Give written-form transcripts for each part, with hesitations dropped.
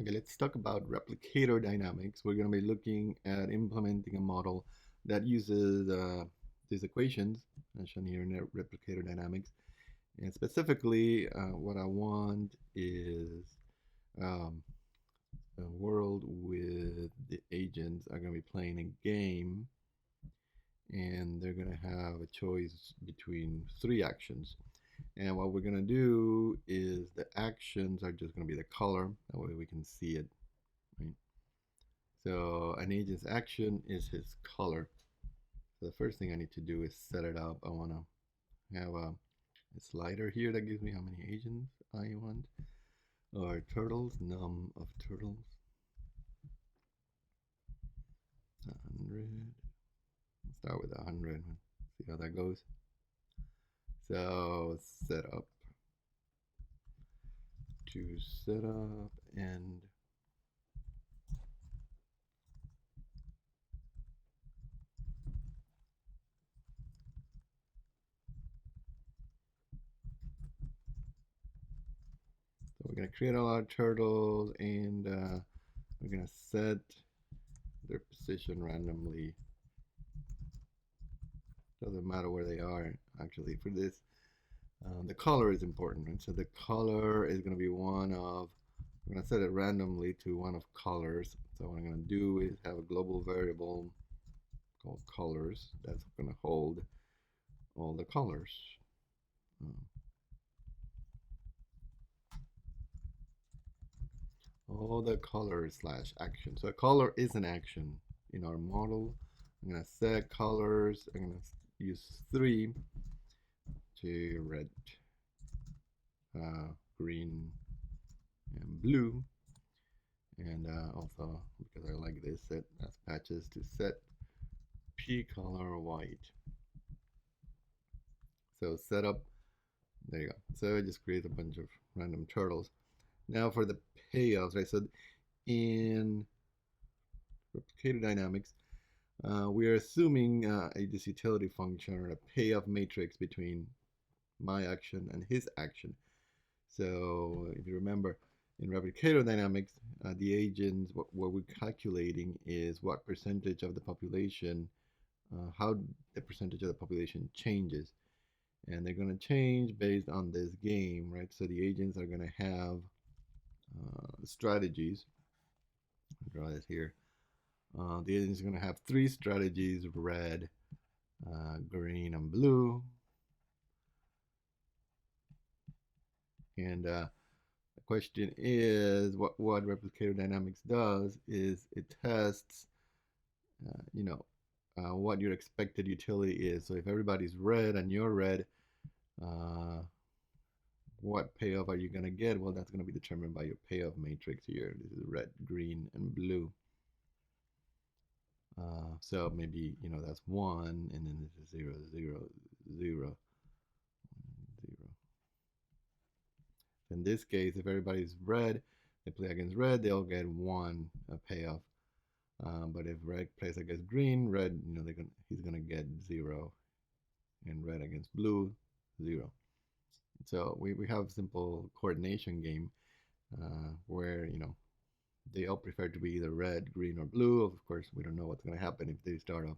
Okay, let's talk about replicator dynamics. We're going to be looking at implementing a model that uses these equations mentioned here in replicator dynamics. And specifically, what I want is um, a world with the agents are going to be playing a game, and they're going to have a choice between three actions. And what we're going to do is the actions are just going to be the color. That way we can see it, right? So an agent's action is his color. So the first thing I need to do is set it up. I want to have a slider here that gives me how many agents I want. Or turtles, num of turtles. 100. Start with 100. See how that goes. So set up to set up and so we're going to create a lot of turtles, and we're going to set their position randomly. Doesn't matter where they are actually for this. The color is important, right? So the color is going to be one of, I'm going to set it randomly to one of colors. So what I'm going to do is have a global variable called colors that's going to hold all the colors. Um, all the colors slash action. So a color is an action in our model. I'm going to set colors. I'm going to use 3 to red, green, and blue. And also, because I like this, set as patches to set p color white. So setup, there you go. So I just create a bunch of random turtles. Now for the payoffs, right? So in replicator dynamics, we are assuming this utility function or a payoff matrix between my action and his action. So if you remember, in replicator dynamics, the agents, what we're calculating is what percentage of the population, how the percentage of the population changes. And they're going to change based on this game, right? So the agents are going to have strategies. I'll draw this here. The agents are going to have 3 strategies: red, green, and blue. And the question is, what replicator dynamics does is it tests, what your expected utility is. So if everybody's red and you're red, what payoff are you going to get? Well, that's going to be determined by your payoff matrix here. This is red, green, and blue. So maybe, that's 1, and then this is 0, 0, 0, 0. In this case, if everybody's red, they play against red, they'll get 1 payoff. But if red plays against green, red, he's gonna get 0, and red against blue, 0. So we have a simple coordination game where they all prefer to be either red, green, or blue. Of course, we don't know what's going to happen if they start off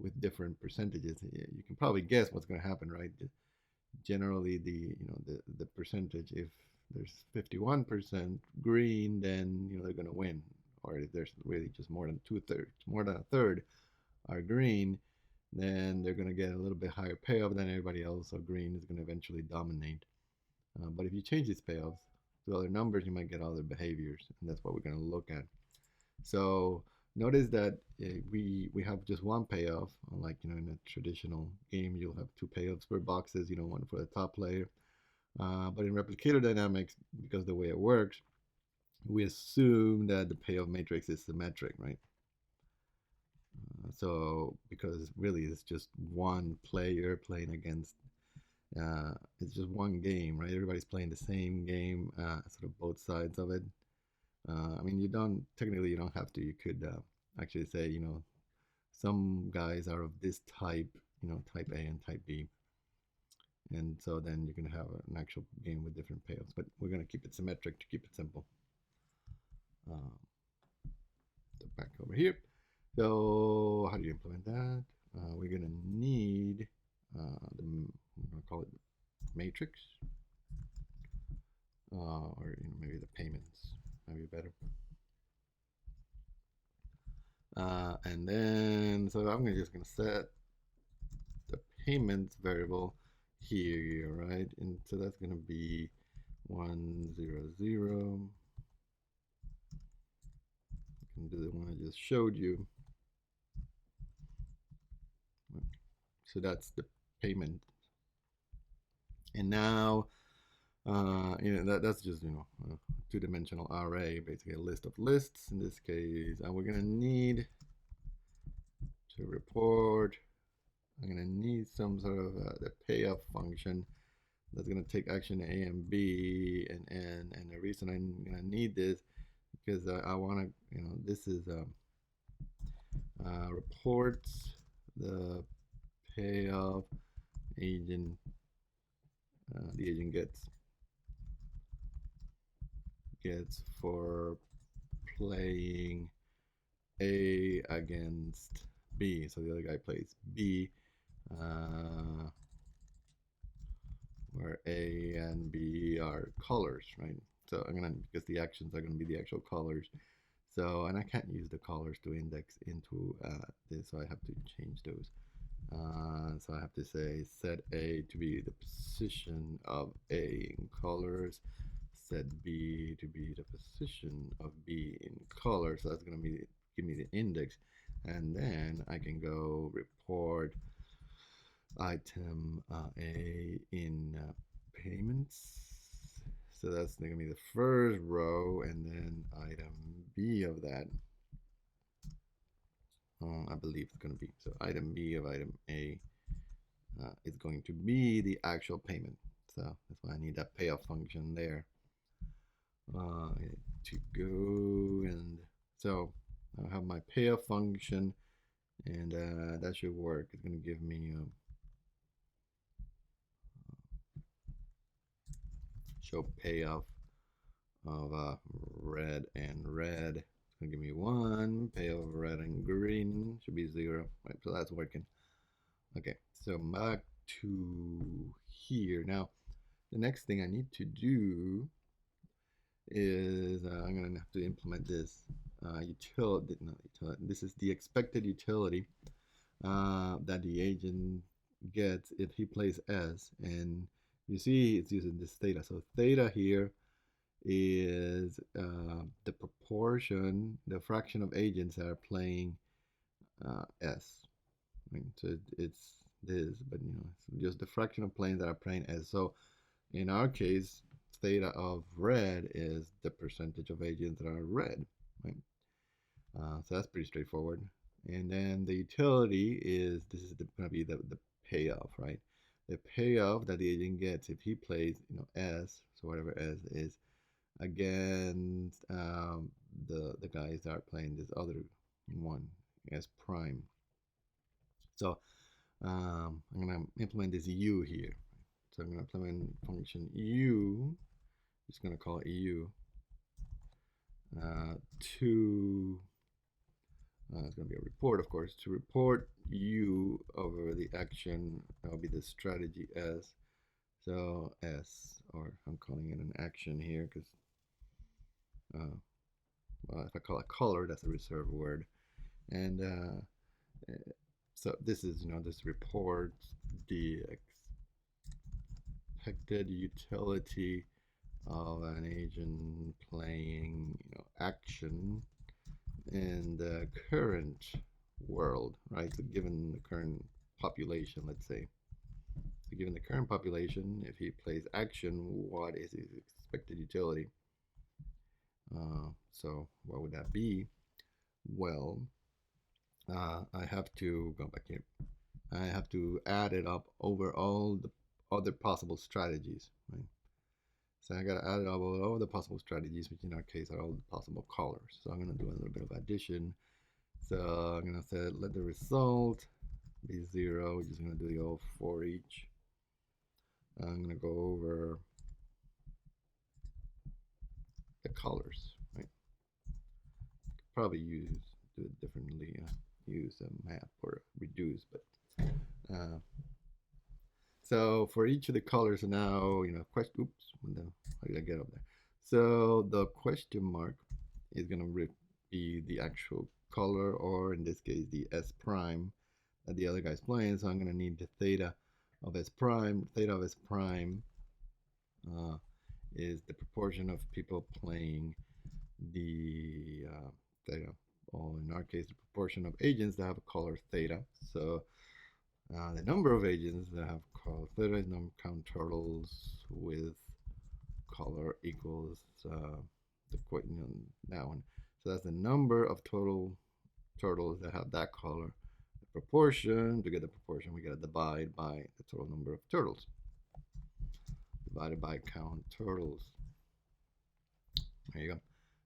with different percentages. You can probably guess what's going to happen, right? Generally, the percentage, if there's 51% green, then they're going to win. Or if there's really just more than 2/3, more than a third are green, then they're going to get a little bit higher payoff than everybody else. So green is going to eventually dominate. But if you change these payoffs to other numbers, you might get other behaviors, and that's what we're going to look at. So notice that we have just one payoff, unlike in a traditional game you'll have 2 payoffs per boxes, one for the top player. But in replicator dynamics, because the way it works, we assume that the payoff matrix is symmetric, right? So because really it's just one player playing against, it's just one game, right? Everybody's playing the same game, sort of both sides of it. I mean, you don't have to. You could actually say, some guys are of this type, type A and type B. And so then you can have an actual game with different payoffs. But we're going to keep it symmetric to keep it simple. Um, back over here. So how do you implement that? We're gonna need I'm gonna call it matrix, or maybe the payments, maybe better. And then so I'm just gonna set the payments variable here, right? And so that's gonna be 100. I can do the one I just showed you. So that's the payment. And now, that's just, a two-dimensional array, basically a list of lists in this case. And we're gonna need to report, I'm gonna need some sort of the payoff function that's gonna take action A and B and N. And the reason I'm gonna need this because I wanna, this is reports the payoff agent, the agent gets for playing A against B. So the other guy plays B, where A and B are colors, right? So I'm gonna, because the actions are gonna be the actual colors. So, and I can't use the colors to index into this, so I have to change those. So I have to say set A to be the position of A in colors, set B to be the position of B in color. So that's going to be give me the index, and then I can go report item A in payments. So that's going to be the first row, and then item B of that. I believe it's going to be so item B of item A is going to be the actual payment. So that's why I need that payoff function there to go. And so I have my payoff function, and that should work. It's going to give me show payoff of red and red. It's going to give me 1. Payoff of red and green should be 0. Right, so that's working. Okay, so back to here. Now, the next thing I need to do is I'm going to have to implement this utility. Not utility. This is the expected utility that the agent gets if he plays S. And you see it's using this theta. So theta here is the proportion, the fraction of agents that are playing S. Right? So it's this, but it's just the fraction of planes that are playing S. So in our case, theta of red is the percentage of agents that are red, right? So that's pretty straightforward. And then the utility is, this is going to be the payoff, right? The payoff that the agent gets if he plays, S, so whatever S is, against the guys that are playing this other one, S prime. So I'm going to implement this U here. So I'm going to implement function U, just going to call it U, to, it's going to be a report, of course, to report U over the action. That'll be the strategy S. So S, or I'm calling it an action here because, well, if I call it color, that's a reserved word. And so this is, this reports the expected utility of an agent playing, action in the current world, right? So given the current population, let's say. So given the current population, if he plays action, what is his expected utility? So what would that be? Well, I have to go back here. I have to add it up over all the other possible strategies, right? So I got to add it up over all the possible strategies, which in our case are all the possible colors. So I'm going to do a little bit of addition. So I'm going to say let the result be 0. We're just going to do the old for each. I'm going to go over the colors, right? probably do it differently. Use a map or reduce, but so for each of the colors now, question. Oops, how did I get up there? So the question mark is gonna be the actual color, or in this case, the S prime that the other guy's playing. So I'm gonna need the theta of S prime. Theta of S prime is the proportion of people playing the theta, or in our case, the proportion of agents that have a color theta. So the number of agents that have color theta is number count turtles with color equals that one. So that's the number of total turtles that have that color. The proportion, to get the proportion, we gotta divide by the total number of turtles. Divided by count turtles. There you go.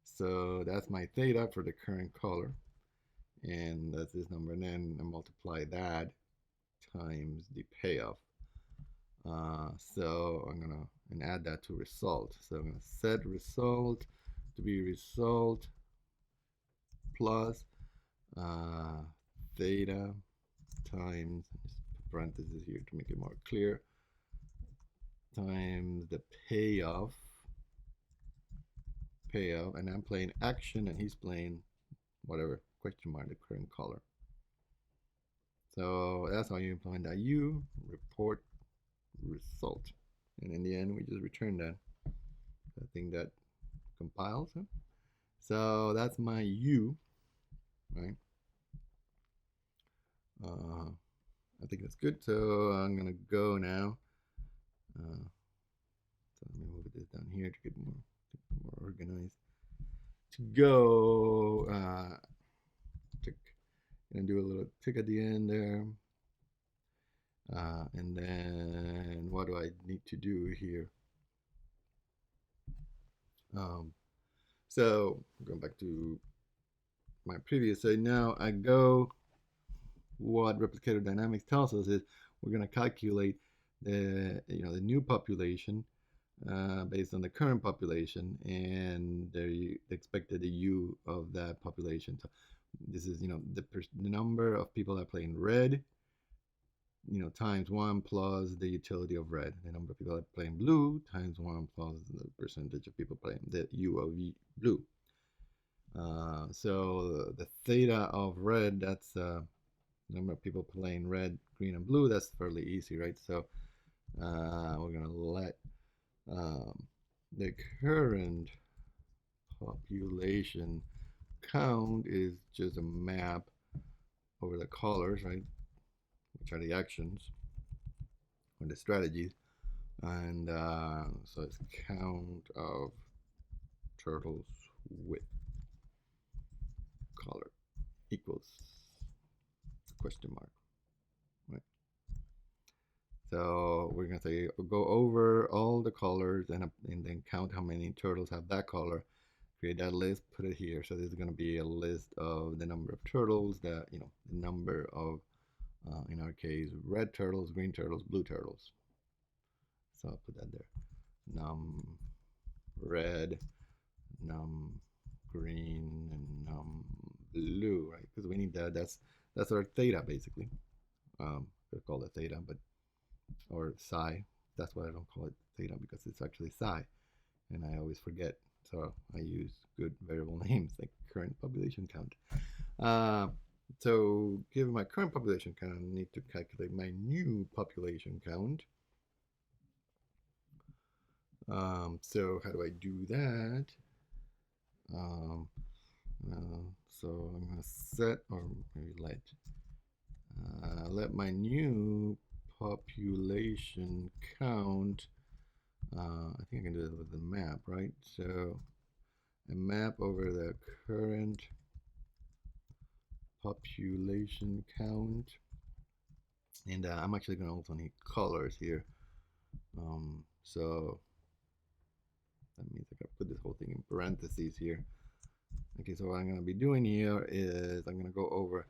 So that's my theta for the current color. And that's this number. And then I multiply that times the payoff. So I'm gonna add that to result. So I'm gonna set result to be result plus theta times, just parentheses here to make it more clear, times the payoff, and I'm playing action and he's playing whatever, question mark, the current color. So that's how you implement that U, report result. And in the end, we just return that. I think that compiles. Huh? So that's my U, right? I think that's good. So I'm gonna go now. So let me move this down here to get more organized. To go, and do a little tick at the end there. And then what do I need to do here? So going back to my previous say, now I go, what Replicator Dynamics tells us is we're going to calculate the new population based on the current population and the expected U of that population. So this is the number of people that play in red, times 1 plus the utility of red. The number of people that play in blue times 1 plus the percentage of people playing the U of blue. So the theta of red, that's number of people playing red, green, and blue. That's fairly easy, right? So we're gonna let the current population count is just a map over the colors, right? Which are the actions or the strategies, and so it's count of turtles with color equals question mark, right? So we're gonna say go over all the colors and then count how many turtles have that color, create that list, put it here. So this is gonna be a list of the number of turtles, that the number of in our case red turtles, green turtles, blue turtles. So I'll put that there. Num red, num green, and num blue, right? Because we need that. That's our theta basically. Could call it theta, but or psi. That's why I don't call it theta, because it's actually psi, and I always forget. So I use good variable names like current population count. So given my current population count, I need to calculate my new population count. So how do I do that? So I'm going to set, or maybe let my new population count. I think I can do it with the map, right? So a map over the current population count, and I'm actually going to also need colors here. So that means I got to put this whole thing in parentheses here. Okay, so what I'm going to be doing here is I'm going to go over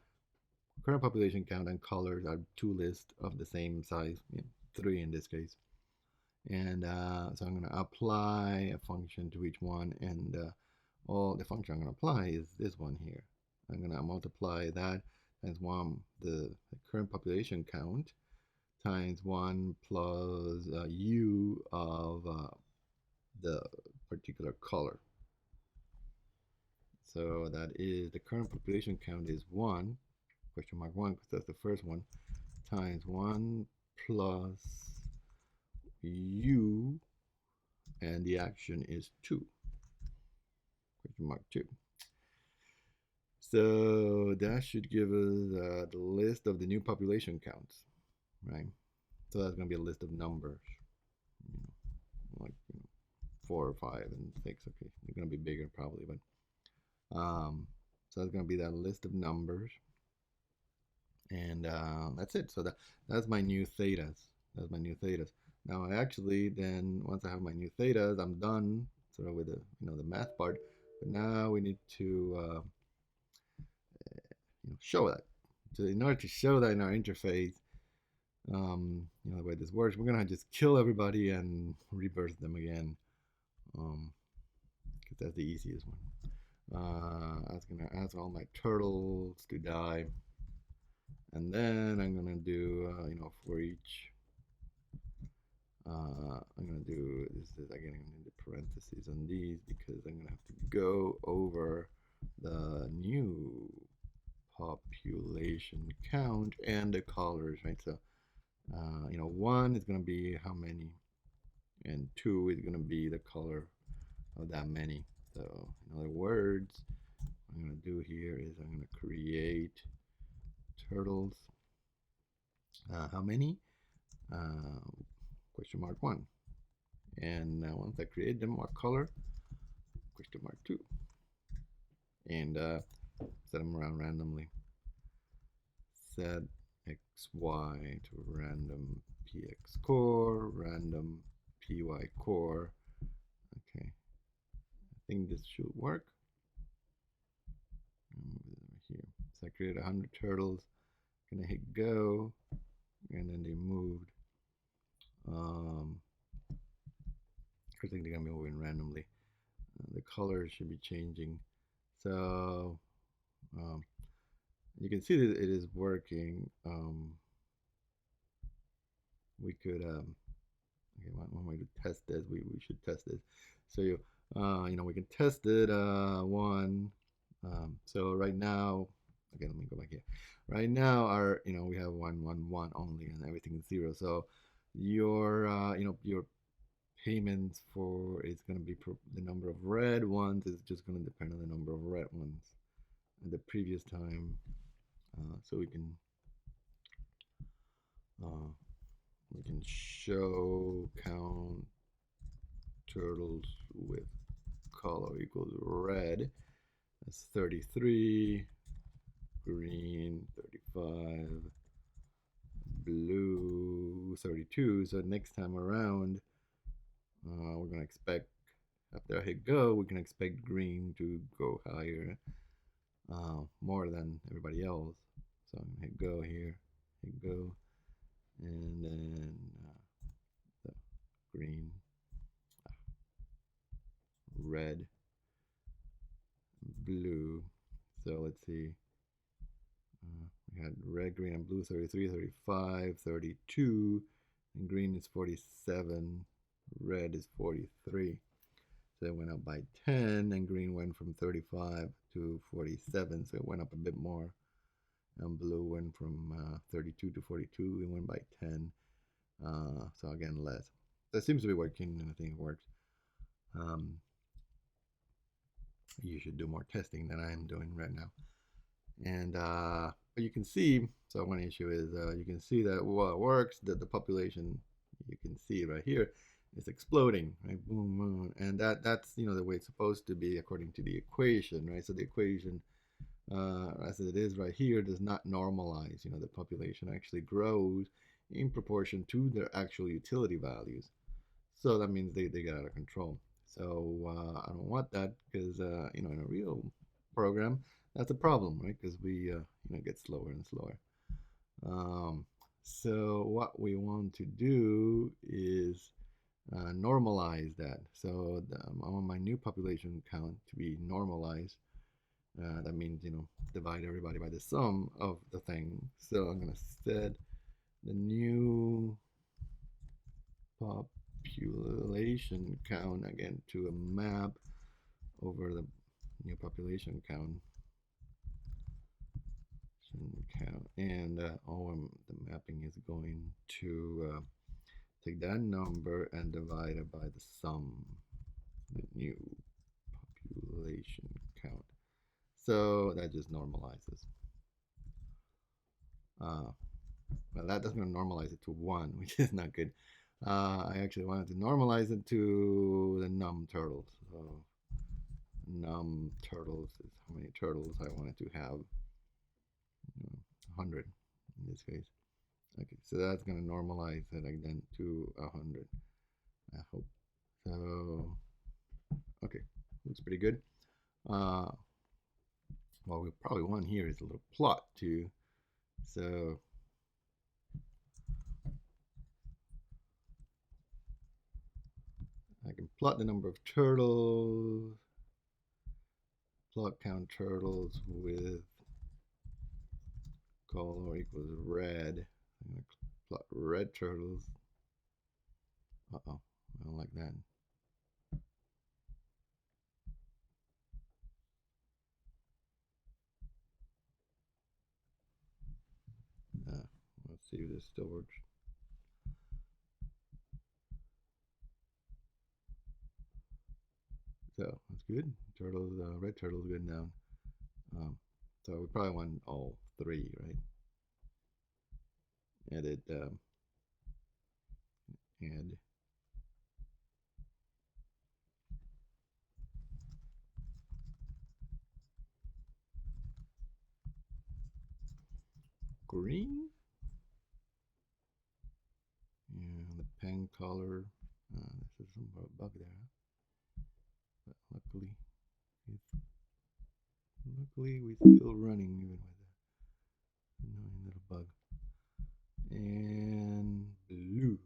current population count and colors are two lists of the same size, 3 in this case. And so I'm going to apply a function to each one, and All the function I'm going to apply is this one here. I'm going to multiply that times 1, the current population count, times 1 plus u of the particular color. So that is the current population count is 1, question mark 1, because that's the first one, times 1 plus u, and the action is 2, question mark 2. So that should give us the list of the new population counts, right? So that's going to be a list of numbers, you know, like 4 or 5 and 6. Okay, they're going to be bigger probably, but so that's going to be that list of numbers, and that's it. So that's my new thetas. That's my new thetas. Now I actually then once I have my new thetas, I'm done sort of with the the math part. But now we need to show that. So in order to show that in our interface, the way this works, we're gonna just kill everybody and rebirth them again, because that's the easiest one. I was gonna ask all my turtles to die, and then I'm gonna do for each. I'm gonna do this is again. I'm gonna do parentheses on these because I'm gonna have to go over the new population count and the colors, right? So 1 is going to be how many, and 2 is going to be the color of that many. So in other words, what I'm going to do here is I'm going to create turtles. How many? Question mark 1. And once I create them, what color? Question mark 2. And set them around randomly. Set xy to random px core, random py core. Okay, I think this should work. Here, so I created 100 turtles. Gonna hit go, and then they moved. I think they're gonna be moving randomly. The colors should be changing. So you can see that it is working. We could okay, one way to test this, we should test this. So we can test it one. So right now, again, let me go back here. Right now, our we have 1 1 1 only, and everything is 0. So your your payments for is going to be the number of red ones is just going to depend on the number of red ones at the previous time. So we can show count turtles with color equals red. That's 33, green 35, blue 32. So next time around, we're gonna expect, after I hit go, we can expect green to go higher, more than everybody else. So I'm gonna hit go here, hit go, and then the green, red, blue. So let's see. We had red, green, and blue 33, 35, 32, and green is 47, red is 43. So it went up by 10, and green went from 35 to 47, so it went up a bit more. And blue went from 32 to 42, it went by 10. So again, less. That seems to be working, and I think it works. You should do more testing than I am doing right now. And but you can see, so one issue is you can see that while it works, that the population, you can see right here, is exploding, right? Boom, boom, and that's the way it's supposed to be according to the equation, right? So the equation, as it is right here, does not normalize. The population actually grows in proportion to their actual utility values. So that means they get out of control. So I don't want that because in a real program, that's a problem, right? Because we get slower and slower. So what we want to do is normalize that. So I want my new population count to be normalized. That means, divide everybody by the sum of the thing. So I'm going to set the new population count again to a map over the new population count. And the mapping is going to take that number and divide it by the sum, the new population count. So that just normalizes. Well, that doesn't normalize it to 1, which is not good. I actually wanted to normalize it to the num turtles. So num turtles is how many turtles I wanted to have. 100 in this case. Okay, so that's going to normalize it again to 100. I hope. So, okay, looks pretty good. What we probably want here is a little plot too. So I can plot the number of turtles, plot count turtles with color equals red. I'm going to plot red turtles. Uh-oh, I don't like that. Let's see if this still works. So that's good. Turtles, red turtles good now. So we probably want all 3, right? Edit, add. Green. And the pen color. This is some bug there. But luckily we're still running even with that annoying little bug. And blue.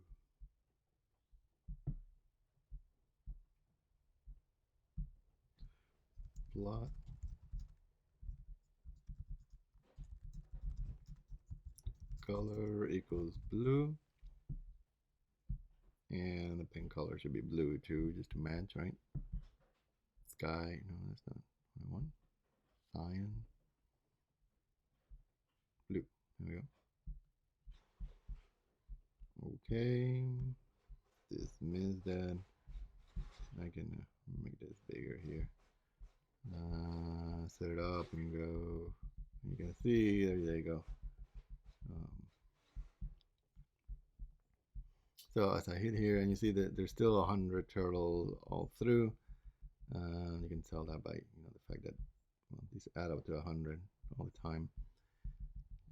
Plot color equals blue. And the pen color should be blue too, just to match, right? Sky, no, that's not what I want. Cyan. Blue. There we go. Okay. Dismiss that. I can make this bigger here. Set it up and go. You can see, there you go. So as I hit here, and you see that there's still 100 turtles all through. You can tell that by the fact that these add up to 100 all the time.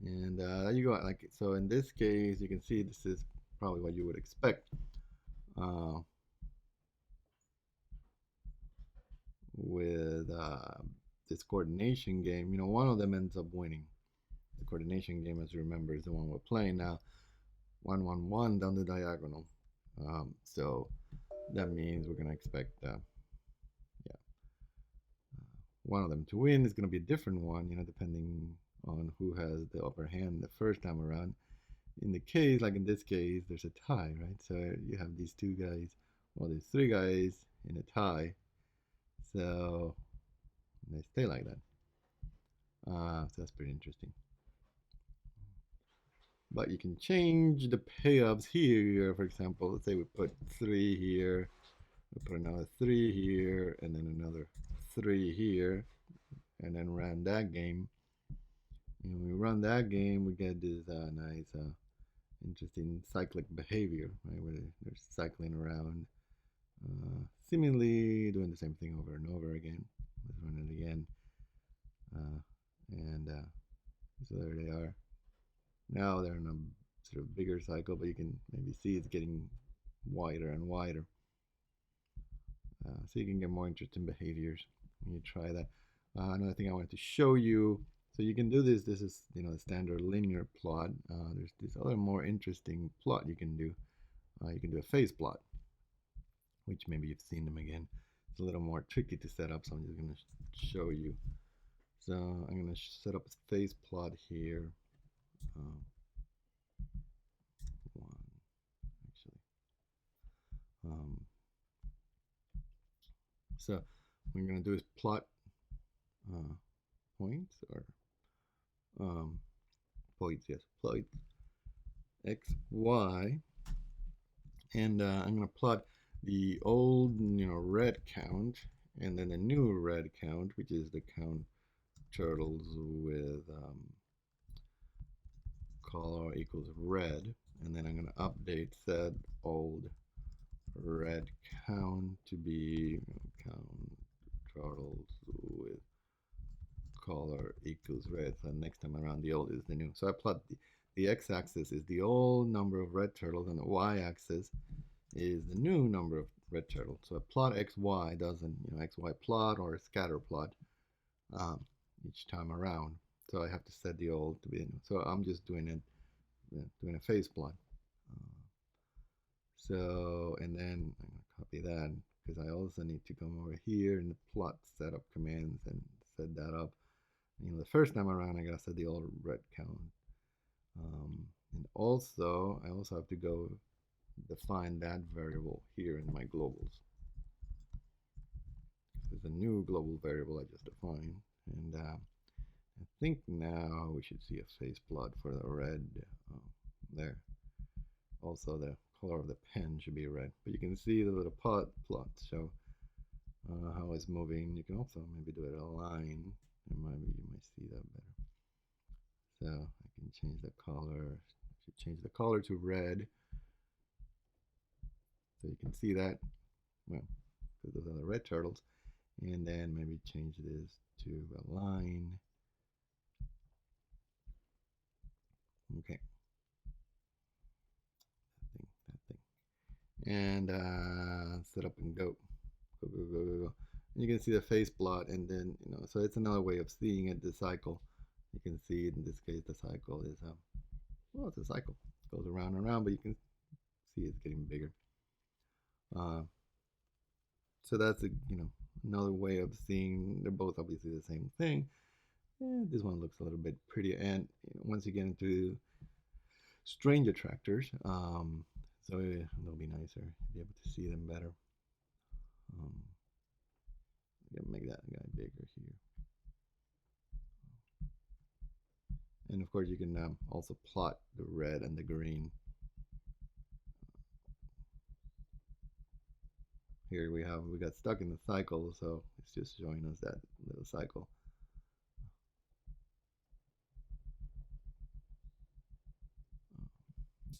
And you go like so. In this case, you can see this is probably what you would expect. With this coordination game, one of them ends up winning. The coordination game, as you remember, is the one we're playing now. 1, 1, 1 down the diagonal. So that means we're going to expect one of them to win. Is going to be a different one, depending on who has the upper hand the first time around. In the case, like in this case, there's a tie, right? So you have these 2 guys, well, there's 3 guys in a tie. So they stay like that. So that's pretty interesting. But you can change the payups here. For example, let's say we put 3 here, we put another 3 here, and then another 3 here, and then run that game. And when we run that game, we get this nice, interesting cyclic behavior, right? Where they're cycling around, seemingly doing the same thing over and over again. Let's run it again. So there they are. Now they're in a sort of bigger cycle, but you can maybe see it's getting wider and wider. So you can get more interesting behaviors when you try that. Another thing I wanted to show you, so you can do this. This is the standard linear plot. There's this other more interesting plot you can do. You can do a phase plot. which maybe you've seen them again. It's a little more tricky to set up, so I'm just going to show you. So I'm going to set up a phase plot here. One, actually. So what we're going to do is plot points, or points, yes, points, x, y, and I'm going to plot the old, red count, and then the new red count, which is the count turtles with color equals red, and then I'm going to update said old red count to be count turtles with color equals red. So next time around, the old is the new. So I plot the x-axis is the old number of red turtles, and the y-axis is the new number of red turtles. So a plot xy doesn't, xy plot or a scatter plot each time around. So I have to set the old to be new. So I'm just doing a phase plot. So, and then I'm going to copy that, because I also need to come over here in the plot setup commands and set that up. The first time around, I got to set the old red count. And also, I also have to go define that variable here in my globals. There's a new global variable I just defined. And I think now we should see a phase plot for the red there. Also, the color of the pen should be red, but you can see the little plots show how it's moving. You can also maybe do it a line, and maybe you might see that better. So I can change the color. I should change the color to red, so you can see that. Well, because those are the red turtles, and then maybe change this to a line. Okay. That thing. And set up and go. Go. And you can see the phase plot, and then, so it's another way of seeing it, the cycle. You can see it in this case, the cycle is, well, it's a cycle. It goes around and around, but you can see it's getting bigger. So that's, another way of seeing, they're both obviously the same thing. This one looks a little bit prettier, and once you get into strange attractors, so it'll be nicer, be able to see them better. I'm gonna make that guy bigger here. And of course you can also plot the red and the green. Here we got stuck in the cycle, so it's just showing us that little cycle.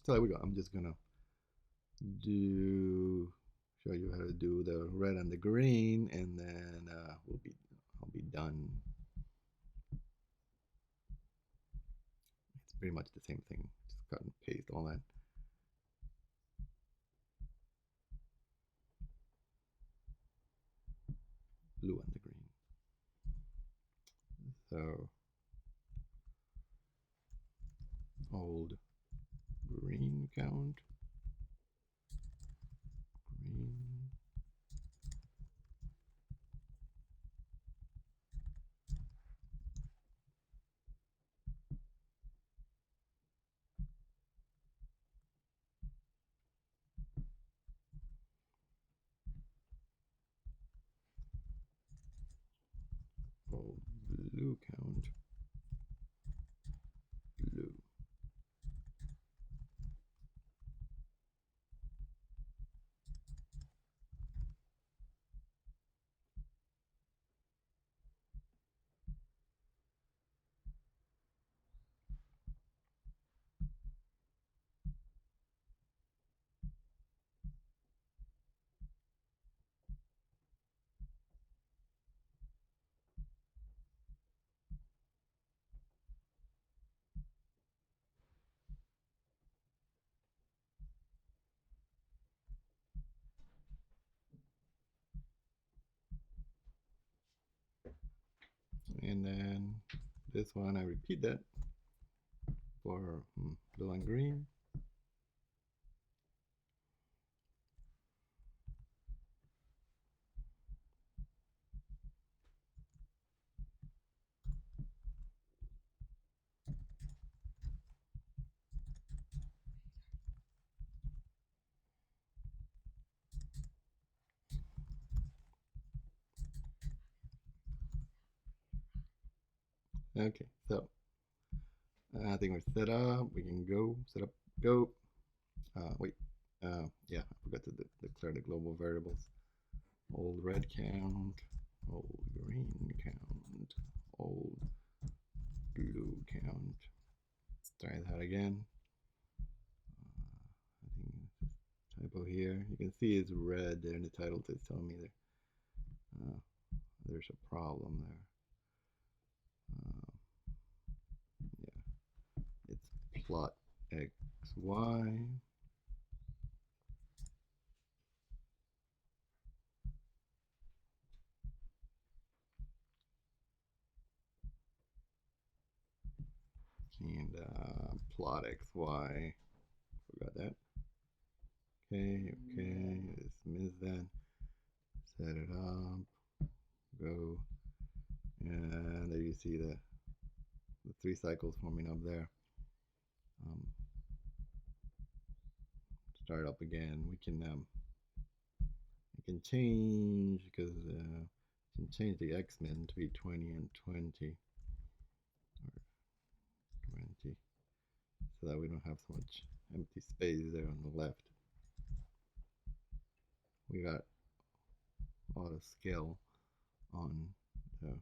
So there we go. I'm just gonna show you how to do the red and the green, and then I'll be done. It's pretty much the same thing. Just cut and paste all that. Blue and the green. So old green count. Green. Old blue count. Blue. And then this one, I repeat that for blue and green. Okay, so I think we're set up. We can go, set up, go. Wait, yeah, I forgot to declare the global variables. Old red count, old green count, old blue count. Let's try that again. I think typo here. You can see it's red there in the title. It's telling me there's a problem there. Yeah, it's plot x, y. And plot x, y. Forgot that. Okay, dismiss that. Set it up. Go. And there you see the 3 cycles forming up there. Start up again. We can change because we can change the X-Men to be 20 and 20 or 20 so that we don't have so much empty space there on the left. We got a lot of scale on the,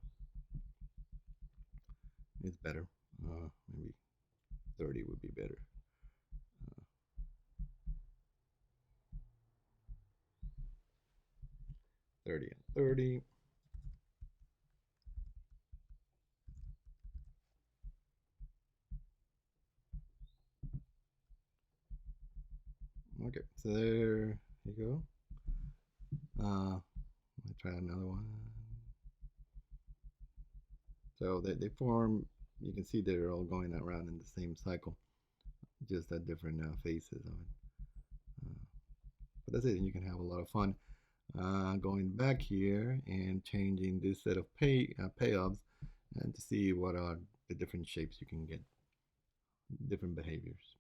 it's better. Maybe 30 would be better. 30 and 30. Okay, so there you go. Let me try another one. So they form, you can see they're all going around in the same cycle, just at different phases of it. But that's it, and you can have a lot of fun going back here and changing this set of payoffs and to see what are the different shapes you can get, different behaviors.